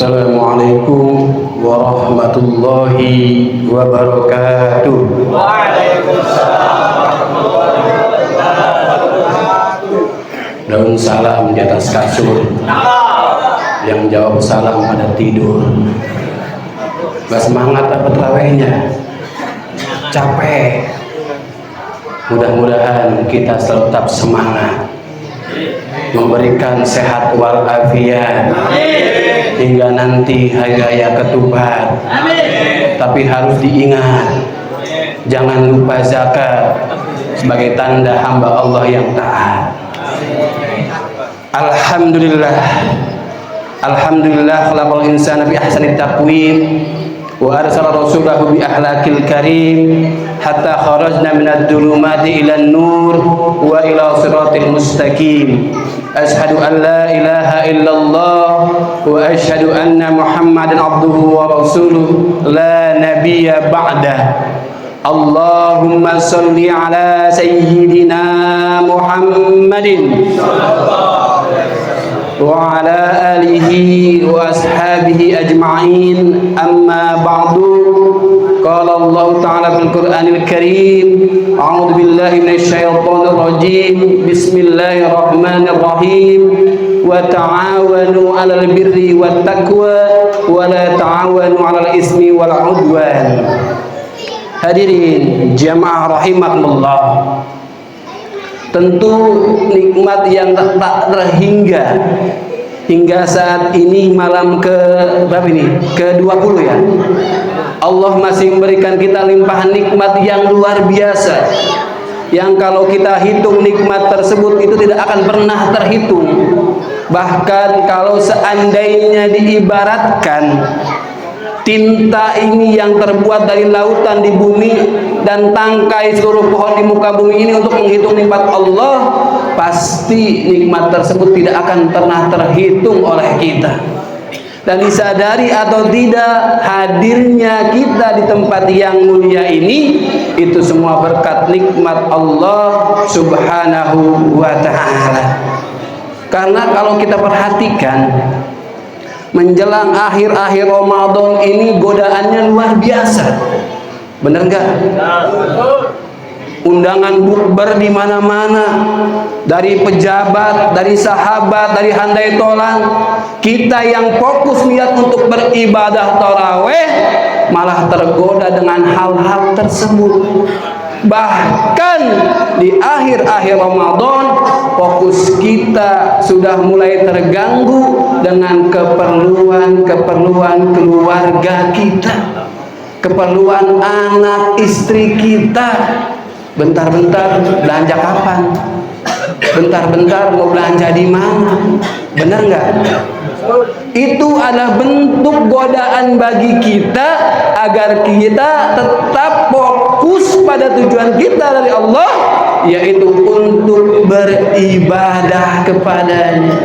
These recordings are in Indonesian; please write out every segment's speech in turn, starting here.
Assalamualaikum warahmatullahi wabarakatuh. Daun salam di atas kasur, yang jawab salam pada tidur. Gak semangat apa terawihnya? Capek. Mudah-mudahan kita selalu tetap semangat, memberikan sehat walafiat hingga nanti hari raya ketupat. Tapi harus diingat, jangan lupa zakat sebagai tanda hamba Allah yang taat. Alhamdulillah khalaqal insana bi ahsani taqwim wa arsala rasulahu bi akhlaqil karim hatta kharajna minadh dhulumati ilan nur wa ila siratil mustaqim. Ashhadu an la ilaha illallah wa ashhadu anna Muhammadan abduhu wa rasuluh la nabiyya ba'dah. Allahumma salli ala sayyidina Muhammadin wa ala alihi wa ashabihi ajma'in. Amma ba'du. Qala Allah ta'ala fil Qur'anil Karim, a'udzu billahi minasy syaithanir rajim. Bismillahirrahmanirrahim. Wa ta'awanu 'alal birri wat taqwa wa la ta'awanu 'alal ismi wal 'udwan. Hadirin jamaah rahimakumullah, tentu nikmat yang tak terhingga hingga saat ini, malam ke berapa ini? Ke-20 ya. Allah masih memberikan kita limpahan nikmat yang luar biasa, yang kalau kita hitung nikmat tersebut itu tidak akan pernah terhitung. Bahkan kalau seandainya diibaratkan tinta ini yang terbuat dari lautan di bumi dan tangkai seluruh pohon di muka bumi ini untuk menghitung nikmat Allah, pasti nikmat tersebut tidak akan pernah terhitung oleh kita. Dan disadari atau tidak, hadirnya kita di tempat yang mulia ini, itu semua berkat nikmat Allah subhanahu wa ta'ala. Karena kalau kita perhatikan, menjelang akhir-akhir Ramadan ini godaannya luar biasa. Bener nggak? Undangan bukber di mana-mana, dari pejabat, dari sahabat, dari handai tolan. Kita yang fokus niat untuk beribadah taraweh malah tergoda dengan hal-hal tersebut. Bahkan di akhir-akhir Ramadan, fokus kita sudah mulai terganggu dengan keperluan-keperluan keluarga kita, keperluan anak istri kita. Bentar-bentar belanja kapan? Bentar-bentar mau belanja di mana? Benar nggak? Itu adalah bentuk godaan bagi kita agar kita tetap fokus pada tujuan kita dari Allah, yaitu untuk beribadah kepadanya.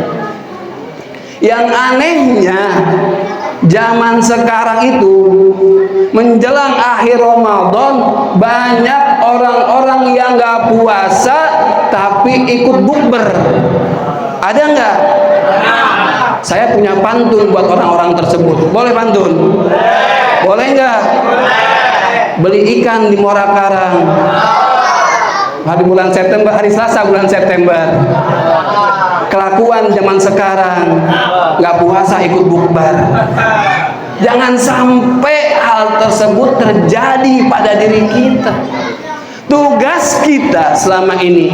Yang anehnya, zaman sekarang itu menjelang akhir Ramadan, banyak orang-orang yang nggak puasa tapi ikut bukber. Ada nggak? Saya punya pantun buat orang-orang tersebut. Boleh pantun? Boleh nggak? Beli ikan di Muara Karang. Hari bulan September, hari Selasa bulan September. Kelakuan zaman sekarang, nggak puasa ikut bukber. Jangan sampai hal tersebut terjadi pada diri kita. Tugas kita selama ini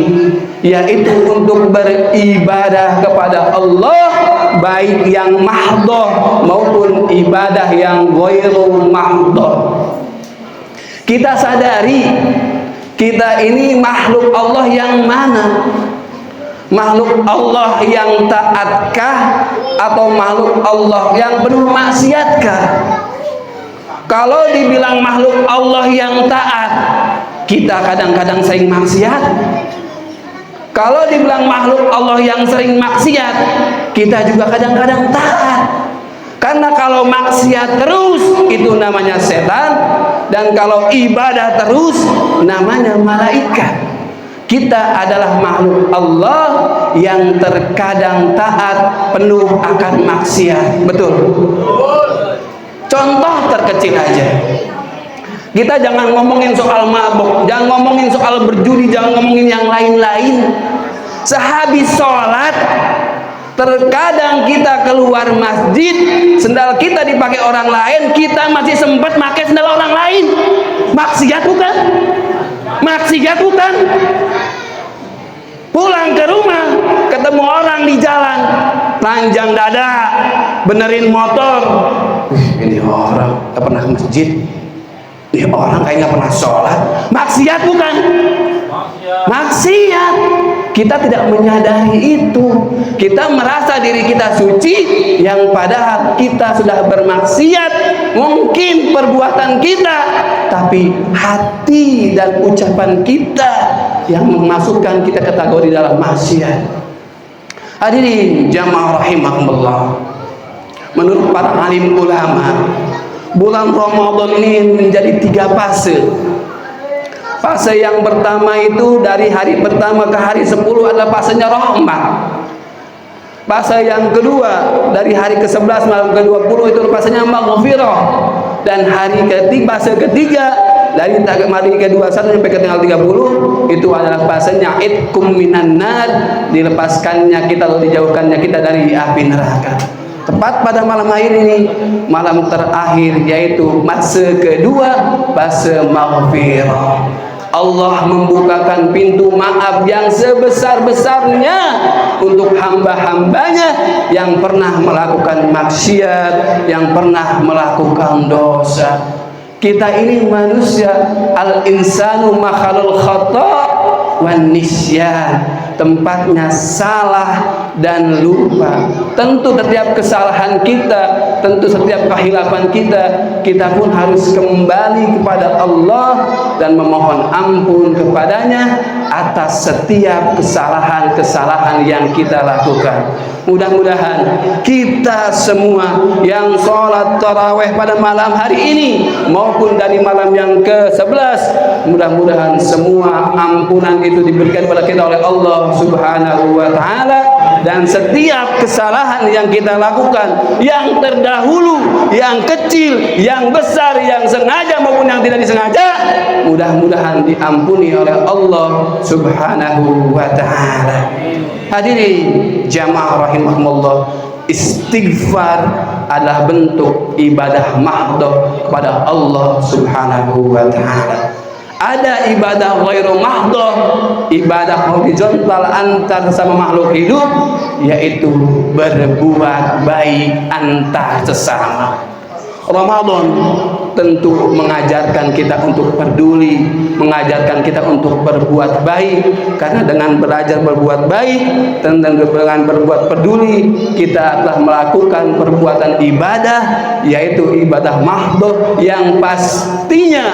yaitu untuk beribadah kepada Allah, baik yang mahdhah maupun ibadah yang ghairul mahdhah. Kita sadari kita ini makhluk Allah yang mana? Makhluk Allah yang taatkah atau makhluk Allah yang penuh maksiatkah? Kalau dibilang makhluk Allah yang taat, kita kadang-kadang sering maksiat. Kalau dibilang makhluk Allah yang sering maksiat, kita juga kadang-kadang taat. Karena kalau maksiat terus itu namanya setan, dan kalau ibadah terus namanya malaikat. Kita adalah makhluk Allah yang terkadang taat penuh akan maksiat. Betul? Contoh terkecil aja. Kita jangan ngomongin soal mabuk, jangan ngomongin soal berjudi, jangan ngomongin yang lain-lain. Sehabis sholat, terkadang kita keluar masjid, sendal kita dipakai orang lain, kita masih sempat pakai sendal orang lain. Maksiat bukan? Maksiat bukan? Pulang ke rumah, ketemu orang di jalan, telanjang dada, benerin motor. Ini orang gak pernah ke masjid, ini orang kayaknya pernah sholat. Maksiat bukan? Maksiat. Kita tidak menyadari itu. Kita merasa diri kita suci, yang padahal kita sudah bermaksiat. Mungkin perbuatan kita, tapi hati dan ucapan kita yang memasukkan kita kategori dalam maksiat. Hadirin jamaah rahimakumullah, menurut para alim ulama, bulan Ramadan ini menjadi 3 fase. Fase yang pertama itu dari hari pertama ke hari 10 adalah fasenya rahmat. Fase yang kedua dari hari ke-11 malam ke-20 itu fasenya maghfirah. Dan hari fase ketiga dari hari ke-21 sampai ke tanggal 30 itu adalah fasenya itkum minan nar, dilepaskannya kita atau dijauhkannya kita dari api neraka. Tepat pada malam hari ini, malam terakhir, yaitu fase kedua, fase maghfirah. Allah membukakan pintu maaf yang sebesar-besarnya untuk hamba-hambanya yang pernah melakukan maksiat, yang pernah melakukan dosa. Kita ini manusia, al-insanu makhluk khata' wan nisyan, tempatnya salah dan lupa. Tentu setiap kesalahan kita, tentu setiap kehilafan kita, kita pun harus kembali kepada Allah dan memohon ampun kepadanya atas setiap kesalahan-kesalahan yang kita lakukan. Mudah-mudahan kita semua yang sholat taraweh pada malam hari ini maupun dari malam yang ke-11, mudah-mudahan semua ampunan itu diberikan kepada kita oleh Allah Subhanahu wa ta'ala, dan setiap kesalahan yang kita lakukan, yang terdahulu, yang kecil, yang besar, yang sengaja maupun yang tidak disengaja, mudah-mudahan diampuni oleh Allah Subhanahu wa ta'ala. Hadirin jamaah rahimahumullah, istighfar adalah bentuk ibadah mahdoh kepada Allah Subhanahu wa ta'ala. Ada ibadah ghairu mahdoh, ibadah horizontal antar sama makhluk hidup, yaitu berbuat baik antar sesama. Ramadan tentu mengajarkan kita untuk peduli, mengajarkan kita untuk berbuat baik, karena dengan belajar berbuat baik dan dengan berbuat peduli, kita telah melakukan perbuatan ibadah, yaitu ibadah mahdoh yang pastinya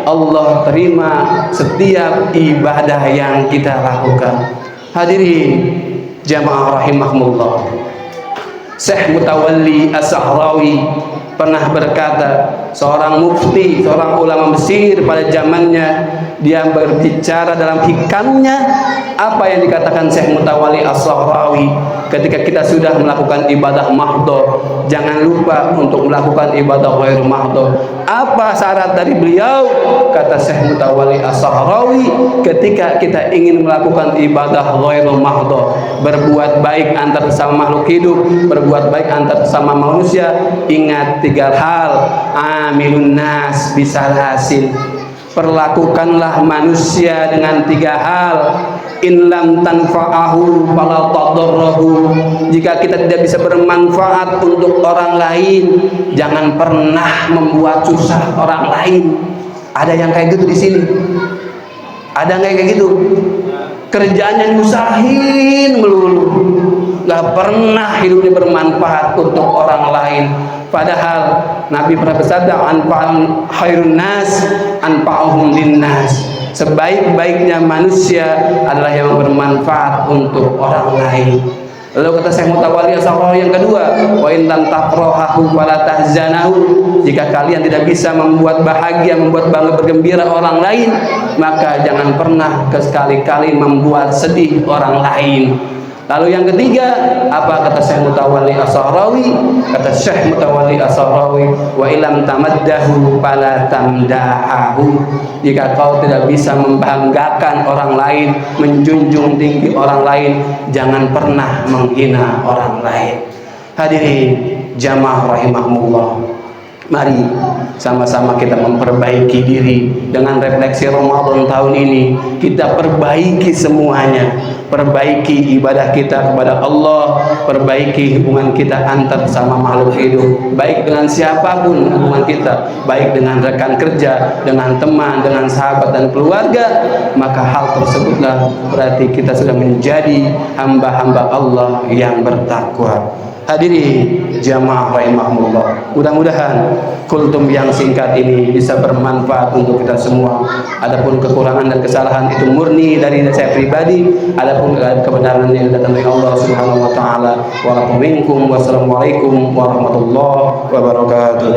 Allah terima setiap ibadah yang kita lakukan. Hadirin jamaah rahimahumullah, Syekh Mutawalli As-Sahrawi pernah berkata, seorang mufti, seorang ulama Mesir pada zamannya, dia berbicara dalam hikamnya apa yang dikatakan Syekh Mutawalli As-Sahrawi, ketika kita sudah melakukan ibadah mahdoh, jangan lupa untuk melakukan ibadah ghairu mahdoh. Apa syarat dari beliau? Kata Syekh Mutawalli As-Sahrawi, ketika kita ingin melakukan ibadah ghairu mahdoh, berbuat baik antar sesama makhluk hidup, berbuat baik antar sesama manusia, ingat 3 hal. Amilun nas bisalasin, perlakukanlah manusia dengan 3 hal. In lam tanfa'ahu fala tadarrahu, jika kita tidak bisa bermanfaat untuk orang lain, jangan pernah membuat susah orang lain. Ada yang kayak gitu di sini? Ada nggak kayak gitu? Kerjaannya nyusahin melulu, nggak pernah hidupnya bermanfaat untuk orang lain. Padahal Nabi pernah bersabda, anfa'un khairun nas anfa'uhum linnas, sebaik-baiknya manusia adalah yang bermanfaat untuk orang lain. Lalu kata Syekh Mutawalli As-Sahrawi yang kedua, wa in lam taqrahu fala tahzanahu, jika kalian tidak bisa membuat bahagia, membuat bangga bergembira orang lain, maka jangan pernah sekali-kali membuat sedih orang lain. Lalu yang ketiga, apa kata Syekh Mutawalli As-Sahrawi? Kata Syekh Mutawalli As-Sahrawi, wa ilam tamaddahu fala tamdahahu, jika kau tidak bisa membanggakan orang lain, menjunjung tinggi orang lain, jangan pernah menghina orang lain. Hadirin jamaah rahimahumullah, mari sama-sama kita memperbaiki diri dengan refleksi Ramadan tahun ini. Kita perbaiki semuanya, perbaiki ibadah kita kepada Allah, perbaiki hubungan kita antar sama makhluk hidup, baik dengan siapapun hubungan kita, baik dengan rekan kerja, dengan teman, dengan sahabat dan keluarga. Maka hal tersebutlah berarti kita sudah menjadi hamba-hamba Allah yang bertakwa. Hadirin jamaah rahimahumullah, mudah-mudahan kultum yang singkat ini bisa bermanfaat untuk kita semua. Adapun kekurangan dan kesalahan itu murni dari saya pribadi, adapun kebenaran yang datang dari Allah Subhanahu wa taala. Wa minkum wassalamualaikum warahmatullahi wabarakatuh.